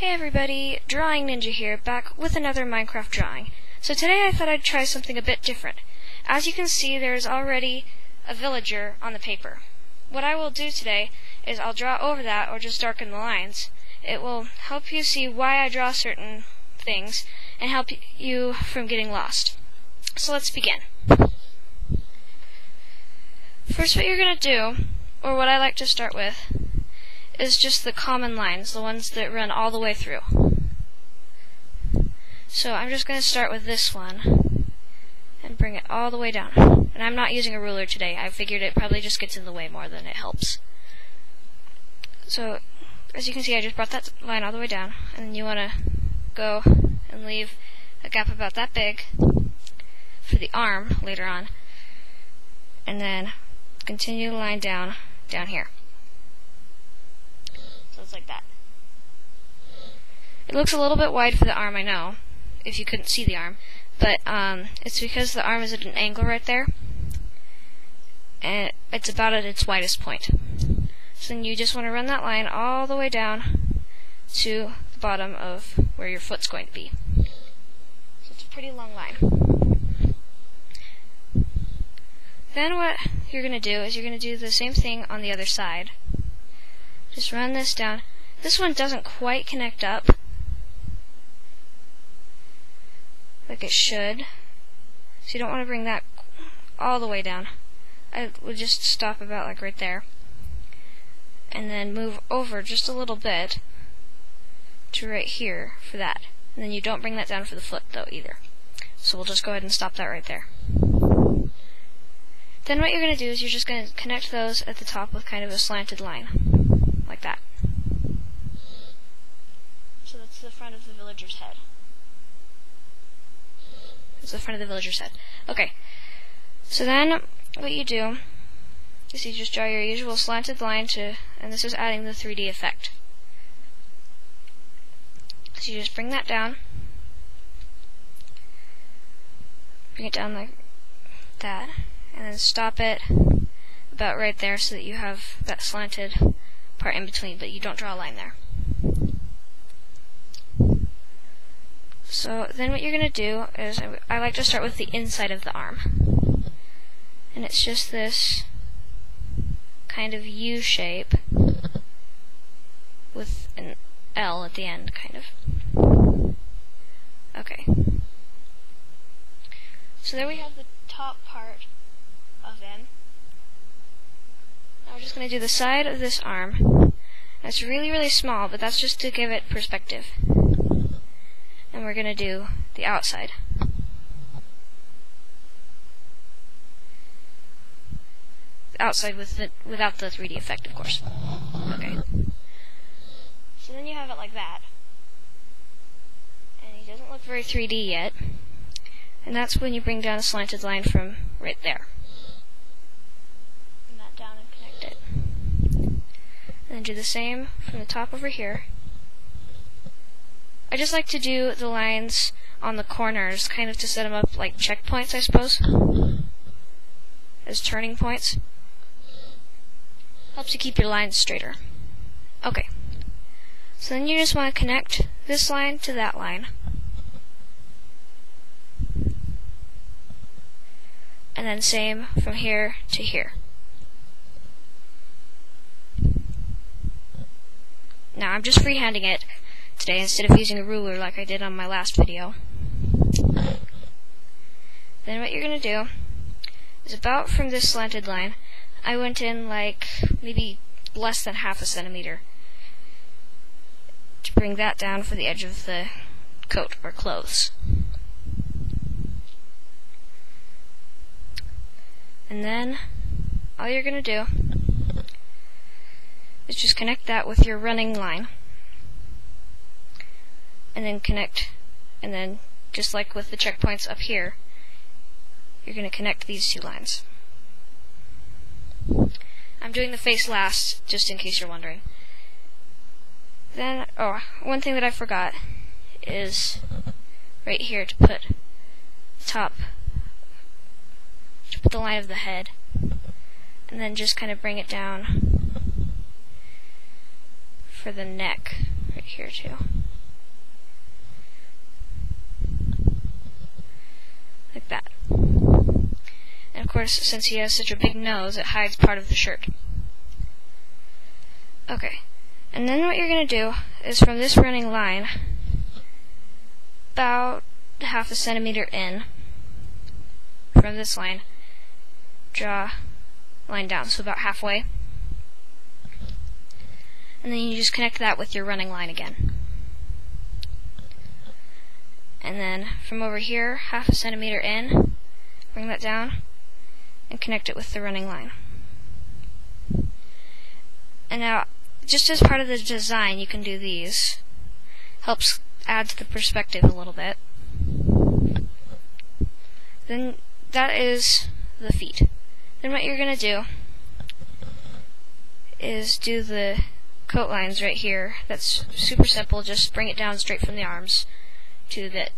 Hey everybody, Drawing Ninja here, back with another Minecraft drawing. So today I thought I'd try something a bit different. As you can see, there's already a villager on the paper. What I will do today is I'll draw over that or just darken the lines. It will help you see why I draw certain things and help you from getting lost. So let's begin. First, what you're going to do, or what I like to start with, is just the common lines, the ones that run all the way through. So I'm just going to start with this one and bring it all the way down. And I'm not using a ruler today. I figured it probably just gets in the way more than it helps. So as you can see, I just brought that line all the way down, and then you want to go and leave a gap about that big for the arm later on, and then continue the line down here. So it's like that. It looks a little bit wide for the arm, I know, if you couldn't see the arm, but it's because the arm is at an angle right there, and it's about at its widest point. So then you just want to run that line all the way down to the bottom of where your foot's going to be. So it's a pretty long line. Then what you're going to do is you're going to do the same thing on the other side. Just run this down. This one doesn't quite connect up like it should, so you don't want to bring that all the way down. I would just stop about like right there, and then move over just a little bit to right here for that. And then you don't bring that down for the foot though either. So we'll just go ahead and stop that right there. Then what you're going to do is you're just going to connect those at the top with kind of a slanted line, like that. So that's the front of the villager's head. That's the front of the villager's head. Okay, so then what you do is you just draw your usual slanted line to, and this is adding the 3D effect. So you just bring that down, bring it down like that, and then stop it about right there so that you have that slanted part in between, but you don't draw a line there. So then what you're going to do is, I like to start with the inside of the arm. And it's just this kind of U shape with an L at the end, kind of. Okay. So there we have the top part of him. Now we're just going to do the side of this arm. That's really, really small, but that's just to give it perspective. And we're going to do the outside. The outside without the 3D effect, of course. Okay. So then you have it like that. And he doesn't look very 3D yet. And that's when you bring down a slanted line from right there. Bring that down and connect it. And then do the same from the top over here. I just like to do the lines on the corners, kind of to set them up like checkpoints, I suppose, as turning points. Helps you keep your lines straighter. Okay, so then you just want to connect this line to that line, and then same from here to here. Now I'm just freehanding it today instead of using a ruler like I did on my last video. Then what you're going to do is about from this slanted line, I went in like maybe less than half a centimeter to bring that down for the edge of the coat or clothes. And then all you're going to do is just connect that with your running line. And then connect, and then just like with the checkpoints up here, you're going to connect these two lines. I'm doing the face last, just in case you're wondering. Then, one thing that I forgot is right here to put the line of the head, and then just kind of bring it down for the neck right here too. like that. And of course, since he has such a big nose, it hides part of the shirt. Okay, and then what you're going to do is from this running line, about half a centimeter in, from this line, draw a line down, so about halfway. And then you just connect that with your running line again. And then from over here, half a centimeter in, bring that down, and connect it with the running line. And now, just as part of the design, you can do these. Helps add to the perspective a little bit. Then that is the feet. Then what you're going to do is do the coat lines right here. That's super simple. Just bring it down straight from the arms to the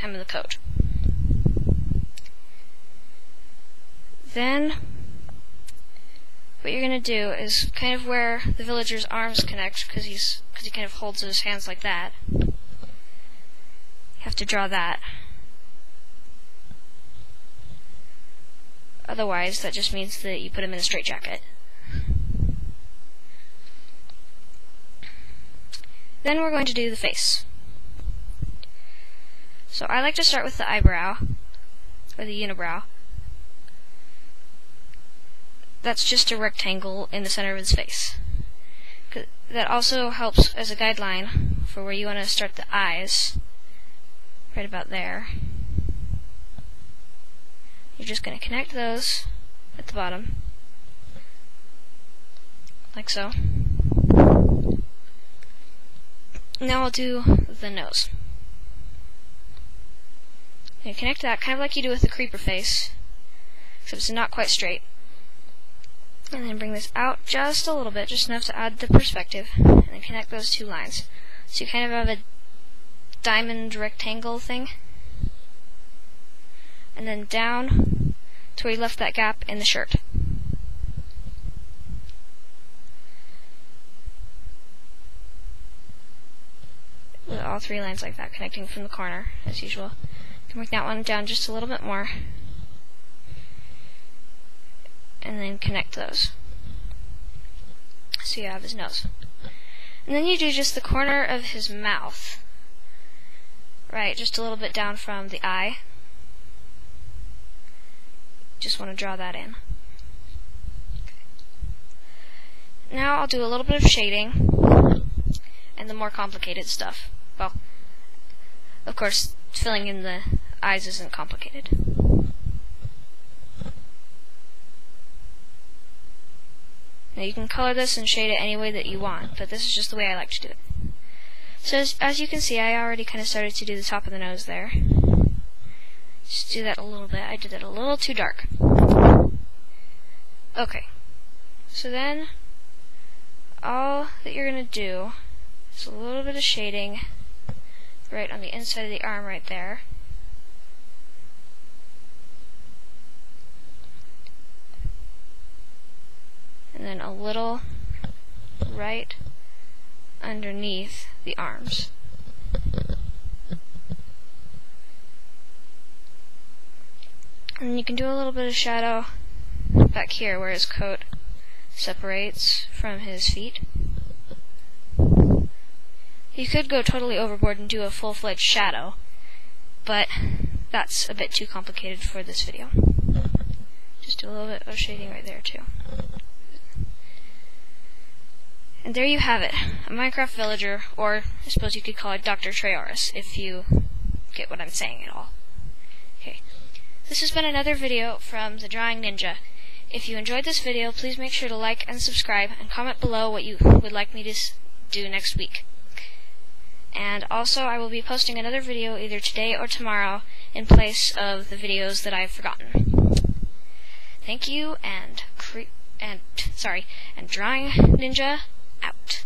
hem of the coat. Then what you're going to do is kind of where the villager's arms connect, because he kind of holds his hands like that. You have to draw that. Otherwise, that just means that you put him in a straitjacket. Then we're going to do the face. So I like to start with the eyebrow, or the unibrow. That's just a rectangle in the center of his face. That also helps as a guideline for where you want to start the eyes, right about there. You're just going to connect those at the bottom, like so. Now I'll do the nose. You connect that kind of like you do with the creeper face, except it's not quite straight. And then bring this out just a little bit, just enough to add the perspective, and then connect those two lines. So you kind of have a diamond rectangle thing. And then down to where you left that gap in the shirt. With all three lines like that, connecting from the corner, as usual. You can work that one down just a little bit more. And then connect those. So you have his nose. And then you do just the corner of his mouth. Right, just a little bit down from the eye. Just want to draw that in. Now I'll do a little bit of shading and the more complicated stuff. Well, of course, filling in the eyes isn't complicated. Now you can color this and shade it any way that you want, but this is just the way I like to do it. So as you can see, I already kind of started to do the top of the nose there. Just do that a little bit. I did it a little too dark. Okay. So then, all that you're going to do is a little bit of shading right on the inside of the arm right there. And then a little right underneath the arms. And you can do a little bit of shadow back here where his coat separates from his feet. You could go totally overboard and do a full-fledged shadow, but that's a bit too complicated for this video. Just do a little bit of shading right there too. And there you have it, a Minecraft villager, or I suppose you could call it Dr.Trayurus, if you get what I'm saying at all. Okay, this has been another video from the Drawing Ninja. If you enjoyed this video, please make sure to like and subscribe, and comment below what you would like me to do next week. And also, I will be posting another video either today or tomorrow in place of the videos that I've forgotten. Thank you, and Drawing Ninja out.